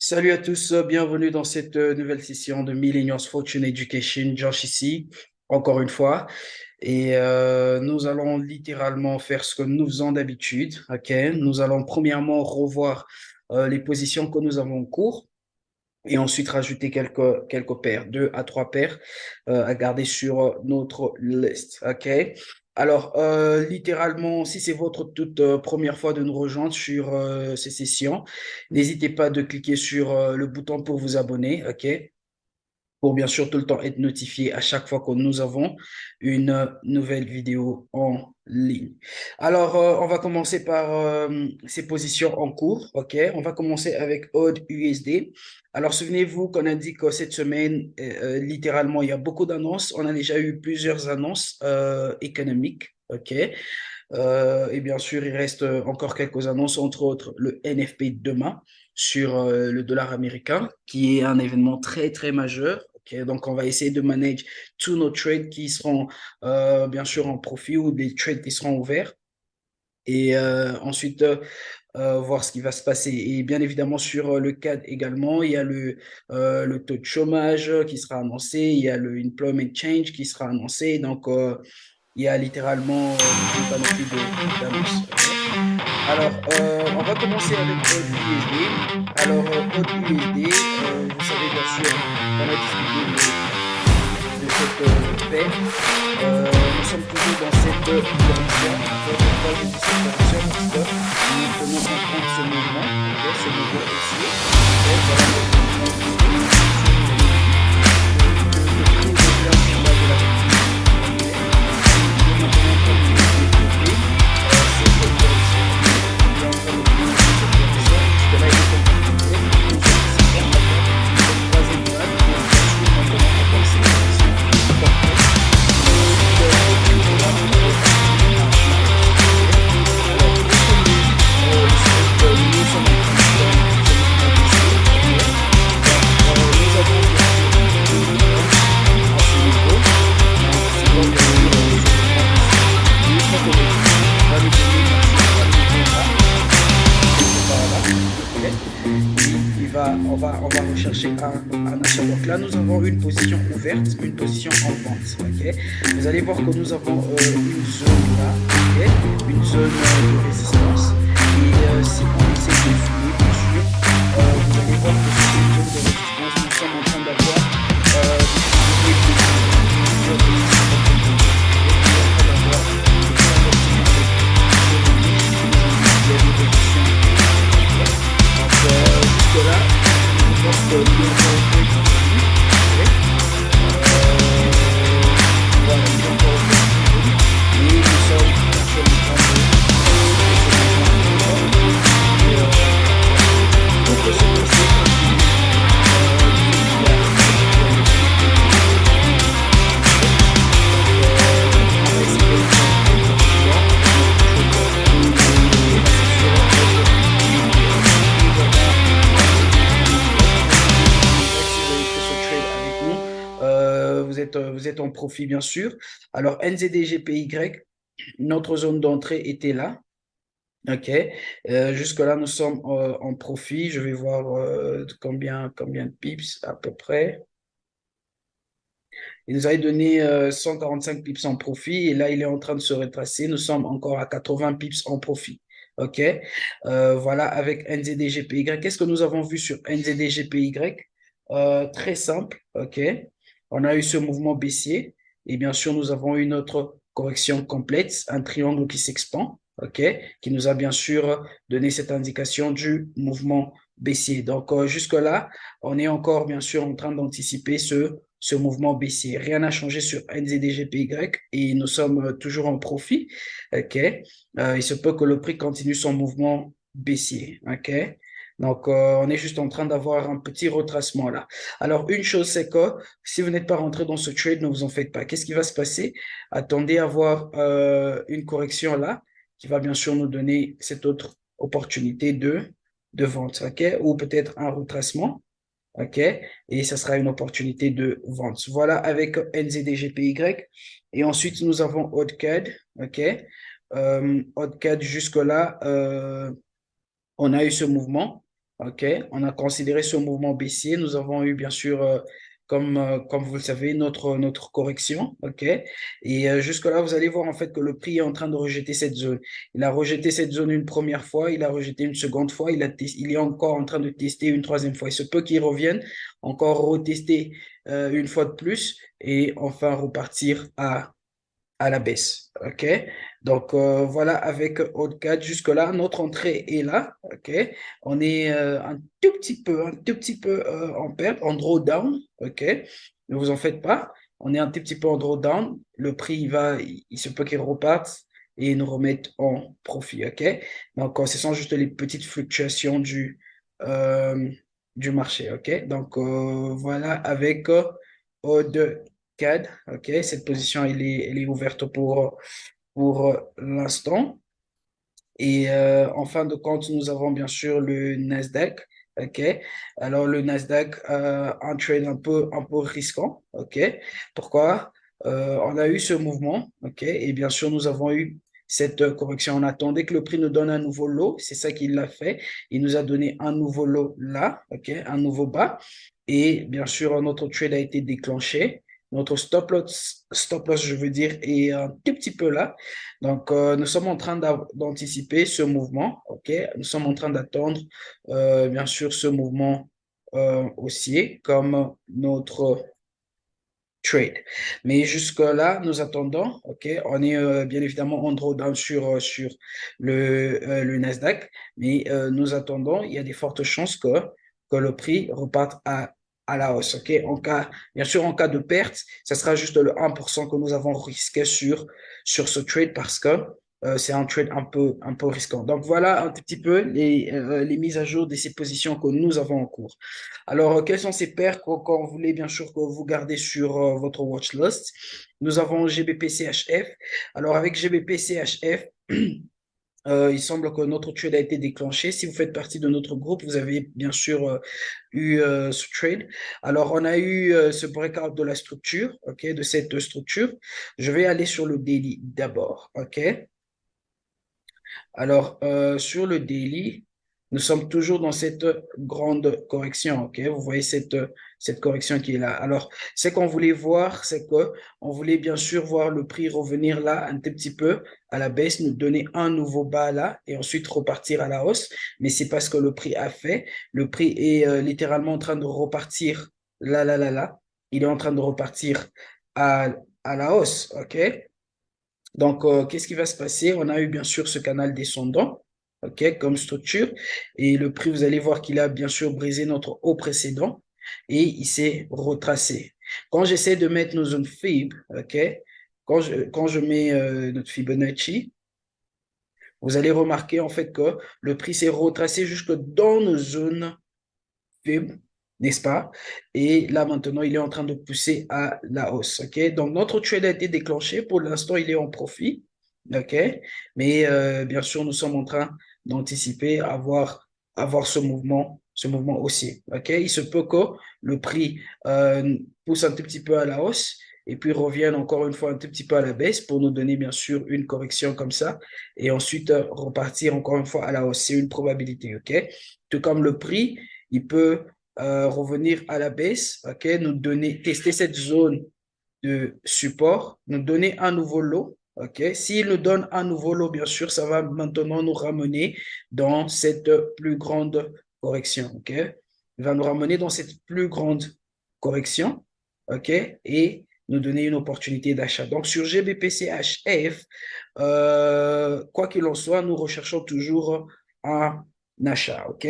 Salut à tous, bienvenue dans cette nouvelle session de Millennials Fortune Education. Josh ici, encore une fois. Et nous allons littéralement faire ce que nous faisons d'habitude. Ok, nous allons premièrement revoir les positions que nous avons en cours et ensuite rajouter quelques paires, deux à trois paires à garder sur notre liste. OK? Alors, littéralement, si c'est votre toute première fois de nous rejoindre sur ces sessions, n'hésitez pas de cliquer sur le bouton pour vous abonner. OK? Pour bien sûr tout le temps être notifié à chaque fois que nous avons une nouvelle vidéo en ligne. Alors, on va commencer par ces positions en cours. OK? On va commencer avec Odd USD. Alors, souvenez-vous qu'on a dit que cette semaine, littéralement, il y a beaucoup d'annonces. On a déjà eu plusieurs annonces économiques. OK? Et bien sûr, il reste encore quelques annonces, entre autres le NFP demain sur le dollar américain, qui est un événement très, très majeur. Ok, donc, on va essayer de manager tous nos trades qui seront bien sûr en profit ou des trades qui seront ouverts. Et ensuite, voir ce qui va se passer. Et bien évidemment, sur le CAD également, il y a le taux de chômage qui sera annoncé, il y a le employment change qui sera annoncé. Donc, il y a littéralement tout un panoplie d'annonces. Ok. Alors, on va commencer avec Odd USD. Alors, Odd USD, vous savez bien sûr qu'on a discuté de cette paire. Nous sommes toujours dans cette correction. Pourquoi je dis cette correction? Parce que nous tenons en compte ce mouvement, ok, ce mouvement haussier. Ok, voilà notre mouvement haussier. Le prix revient sur base de la activité. Il est maintenant en train de développer cette correction. Il est en train de développer cette correction. Jusque-là, il est en train de développer. Nous anticipons encore cette troisième vague pour poursuivre maintenant encore cette correction. On va rechercher un achat. Donc là, nous avons une position ouverte, une position en vente. Ok. Vous allez voir que nous avons une zone là, ok, une zone de résistance. Et si on essaie de zoomer, bien sûr, vous allez voir que sur cette zone de résistance, nous sommes en train d'avoir des figures de résistance. Jusque-là, je pense que nous avons fait voilà, nous avons encore fait et nous sommes actuellement en train de on peut se lancer continuer vous êtes en profit, bien sûr. Alors, NZDGPY, notre zone d'entrée était là. OK. Jusque-là, nous sommes en profit. Je vais voir combien de pips à peu près. Il nous avait donné 145 pips en profit et là, il est en train de se retracer. Nous sommes encore à 80 pips en profit. OK. Voilà, avec NZDGPY. Qu'est-ce que nous avons vu sur NZDGPY? Très simple. OK. On a eu ce mouvement baissier et bien sûr, nous avons eu notre correction complète, un triangle qui s'expand. OK, qui nous a bien sûr donné cette indication du mouvement baissier. Donc, jusque-là, on est encore bien sûr en train d'anticiper ce mouvement baissier. Rien n'a changé sur NZDGPY et nous sommes toujours en profit. OK, il se peut que le prix continue son mouvement baissier. OK, donc on est juste en train d'avoir un petit retracement là. Alors, une chose, c'est que si vous n'êtes pas rentré dans ce trade, ne vous en faites pas. Qu'est-ce qui va se passer? Attendez à voir une correction là qui va bien sûr nous donner cette autre opportunité de vente, OK? Ou peut-être un retracement, OK? Et ça sera une opportunité de vente. Voilà avec NZDGPY. Et ensuite, nous avons OddCAD, OK? OddCAD, jusque-là, on a eu ce mouvement. OK, on a considéré ce mouvement baissier. Nous avons eu, bien sûr, comme vous le savez, notre correction. OK, et jusque-là, vous allez voir en fait que le prix est en train de rejeter cette zone. Il a rejeté cette zone une première fois, il a rejeté une seconde fois, il est encore en train de tester une troisième fois. Il se peut qu'il revienne encore retester une fois de plus et enfin repartir à la baisse. OK? Donc, voilà, avec Oddcat, jusque-là, notre entrée est là. OK? On est un tout petit peu en perte, en drawdown. OK? Ne vous en faites pas. On est un tout petit peu en drawdown. Le prix, il se peut qu'il reparte et nous remette en profit. OK? Donc, ce sont juste les petites fluctuations euh, du marché. OK? Donc, voilà, avec Odd CAD, ok, cette position elle est ouverte pour l'instant. Et en fin de compte, nous avons bien sûr le Nasdaq, ok. Alors le Nasdaq, un trade un peu risquant, ok. Pourquoi? On a eu ce mouvement, ok, et bien sûr nous avons eu cette correction. On attendait que le prix nous donne un nouveau low, c'est ça qu'il a fait. Il nous a donné un nouveau low là, ok, un nouveau bas. Et bien sûr, notre trade a été déclenché. Notre stop loss, je veux dire, est un tout petit peu là. Donc, nous sommes en train d'anticiper ce mouvement, ok? Nous sommes en train d'attendre, bien sûr, ce mouvement haussier comme notre trade. Mais jusque-là, nous attendons, ok? On est bien évidemment en drawdown sur le Nasdaq, mais nous attendons, il y a des fortes chances que le prix reparte à la hausse, ok? Bien sûr, en cas de perte, ce sera juste le 1% que nous avons risqué sur ce trade parce que c'est un trade un peu risquant. Donc voilà un tout petit peu les mises à jour de ces positions que nous avons en cours. Alors, quelles sont ces paires qu'on voulait bien sûr que vous gardez sur votre watch list? Nous avons GBP-CHF. Alors, avec GBP-CHF, il semble que notre trade a été déclenché. Si vous faites partie de notre groupe, vous avez bien sûr eu ce trade. Alors, on a eu ce breakout de la structure, ok, de cette structure. Je vais aller sur le daily d'abord, ok. Alors, sur le daily, nous sommes toujours dans cette grande correction, ok? Vous voyez cette correction qui est là. Alors, ce qu'on voulait voir, c'est que on voulait bien sûr voir le prix revenir là un tout petit peu à la baisse, nous donner un nouveau bas là et ensuite repartir à la hausse. Mais c'est pas ce que le prix a fait. Le prix est littéralement en train de repartir là. Il est en train de repartir à la hausse, ok? Donc, qu'est-ce qui va se passer? On a eu bien sûr ce canal descendant, ok, comme structure, et le prix, vous allez voir qu'il a bien sûr brisé notre haut précédent et il s'est retracé. Quand j'essaie de mettre nos zones Fib, ok, quand je mets notre Fibonacci, vous allez remarquer en fait que le prix s'est retracé jusque dans nos zones Fib, n'est-ce pas? Et là, maintenant, il est en train de pousser à la hausse. OK? Donc, notre trade a été déclenché. Pour l'instant, il est en profit. OK? Mais bien sûr, nous sommes en train d'anticiper avoir ce mouvement haussier. OK? Il se peut que le prix pousse un tout petit peu à la hausse et puis revienne encore une fois un tout petit peu à la baisse pour nous donner bien sûr une correction comme ça et ensuite repartir encore une fois à la hausse. C'est une probabilité. OK? Tout comme le prix il peut revenir à la baisse, ok, nous donner, tester cette zone de support, nous donner un nouveau lot. Ok, s'il nous donne un nouveau lot, bien sûr, ça va maintenant nous ramener dans cette plus grande correction. Ok, il va nous ramener dans cette plus grande correction. Ok, et nous donner une opportunité d'achat. Donc, sur GBPCHF, quoi qu'il en soit, nous recherchons toujours un achat. Ok,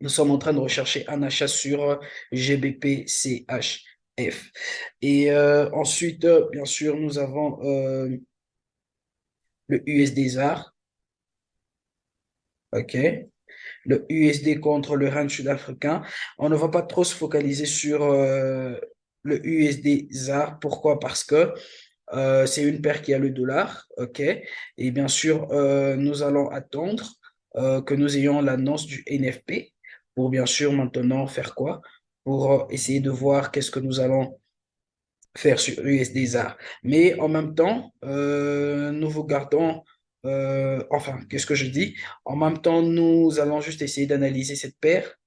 nous sommes en train de rechercher un achat sur GBP CHF. Et ensuite, bien sûr, nous avons le USD ZAR, OK? Le USD contre le rand sud-africain. On ne va pas trop se focaliser sur le USD ZAR. Pourquoi? Parce que c'est une paire qui a le dollar, OK? Et bien sûr, nous allons attendre que nous ayons l'annonce du NFP pour bien sûr maintenant faire quoi? Pour essayer de voir qu'est-ce que nous allons faire sur USD ZAR. Mais en même temps, nous vous gardons enfin, qu'est-ce que je dis? En même temps, nous allons juste essayer d'analyser cette paire,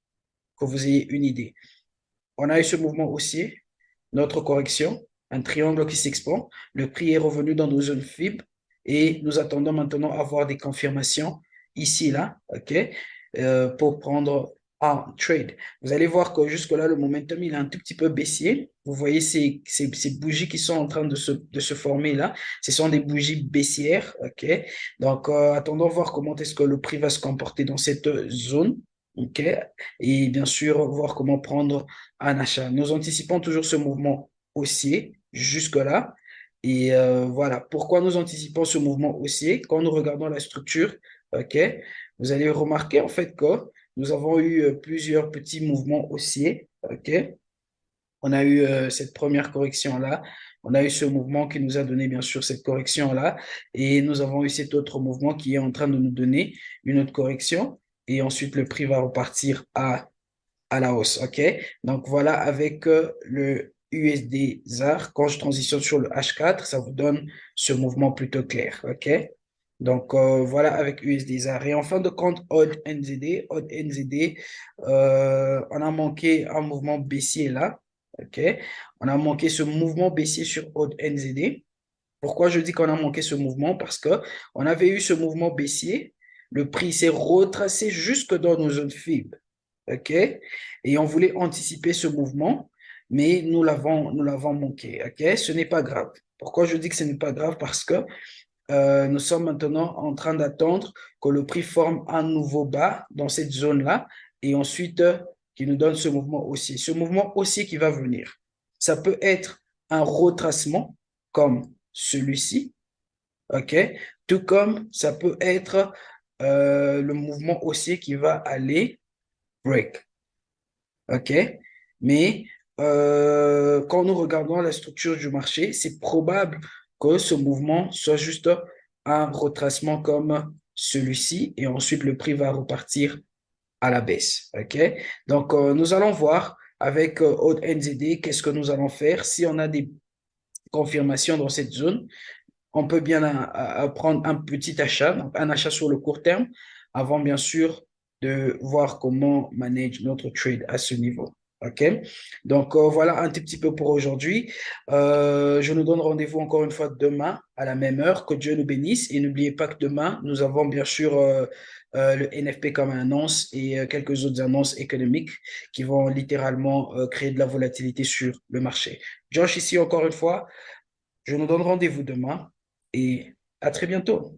que vous ayez une idée. On a eu ce mouvement haussier, notre correction, un triangle qui s'expand. Le prix est revenu dans nos zones FIB et nous attendons maintenant à avoir des confirmations ici, là, OK, pour prendre un trade. Vous allez voir que jusque-là, le momentum, il est un tout petit peu baissier. Vous voyez ces bougies qui sont en train de se former là. Ce sont des bougies baissières, OK? Donc, attendons voir comment est-ce que le prix va se comporter dans cette zone. OK? Et bien sûr, voir comment prendre un achat. Nous anticipons toujours ce mouvement haussier jusque-là. Et voilà, pourquoi nous anticipons ce mouvement haussier? Quand nous regardons la structure, OK, vous allez remarquer en fait que nous avons eu plusieurs petits mouvements haussiers, OK? On a eu cette première correction-là, on a eu ce mouvement qui nous a donné bien sûr cette correction-là, et nous avons eu cet autre mouvement qui est en train de nous donner une autre correction, et ensuite le prix va repartir à la hausse, OK? Donc voilà, avec le USD ZAR, quand je transitionne sur le H4, ça vous donne ce mouvement plutôt clair, OK? Donc voilà avec USD ZAR. Et en fin de compte, odd NZD, on a manqué un mouvement baissier là, OK? On a manqué ce mouvement baissier sur odd NZD. Pourquoi je dis qu'on a manqué ce mouvement? Parce que on avait eu ce mouvement baissier, le prix s'est retracé jusque dans nos zones FIB. OK? Et on voulait anticiper ce mouvement, mais nous l'avons manqué. OK? Ce n'est pas grave. Pourquoi je dis que ce n'est pas grave? Parce que nous sommes maintenant en train d'attendre que le prix forme un nouveau bas dans cette zone-là et ensuite qui nous donne ce mouvement haussier. Ce mouvement haussier qui va venir, ça peut être un retracement comme celui-ci, OK? Tout comme ça peut être le mouvement haussier qui va aller break. OK? Mais quand nous regardons la structure du marché, c'est probable que ce mouvement soit juste un retracement comme celui-ci et ensuite le prix va repartir à la baisse. OK? Donc, nous allons voir avec Odd NZD qu'est-ce que nous allons faire. Si on a des confirmations dans cette zone, on peut bien prendre un petit achat, donc un achat sur le court terme, avant bien sûr de voir comment manager notre trade à ce niveau. OK? Donc voilà un tout petit peu pour aujourd'hui. Je nous donne rendez-vous encore une fois demain à la même heure. Que Dieu nous bénisse. Et n'oubliez pas que demain, nous avons bien sûr le NFP comme annonce et quelques autres annonces économiques qui vont littéralement créer de la volatilité sur le marché. Josh ici encore une fois. Je nous donne rendez-vous demain et à très bientôt.